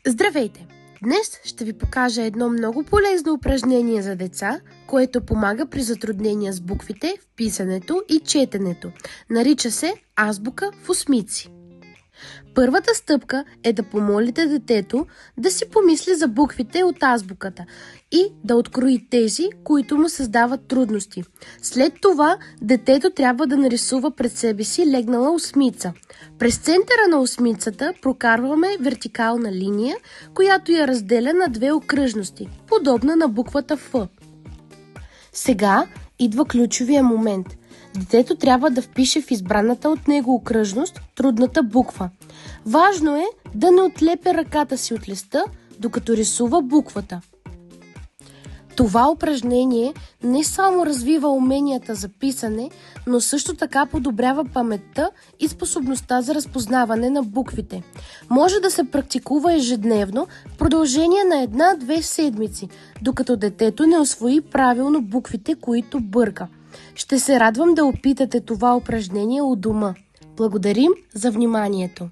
Здравейте! Днес ще ви покажа едно много полезно упражнение за деца, което помага при затруднения с буквите в писането и четенето. Нарича се азбука в осмици. Първата стъпка е да помолите детето да си помисли за буквите от азбуката и да открои тези, които му създават трудности. След това детето трябва да нарисува пред себе си легнала осмица. През центъра на осмицата прокарваме вертикална линия, която я разделя на две окръжности, подобна на буквата Ф. Сега идва ключовия момент. Детето трябва да впише в избраната от него окръжност трудната буква. Важно е да не отлепя ръката си от листа, докато рисува буквата. Това упражнение не само развива уменията за писане, но също така подобрява паметта и способността за разпознаване на буквите. Може да се практикува ежедневно в продължение на 1-2 седмици, докато детето не усвои правилно буквите, които бърка. Ще се радвам да опитате това упражнение у дома. Благодарим за вниманието!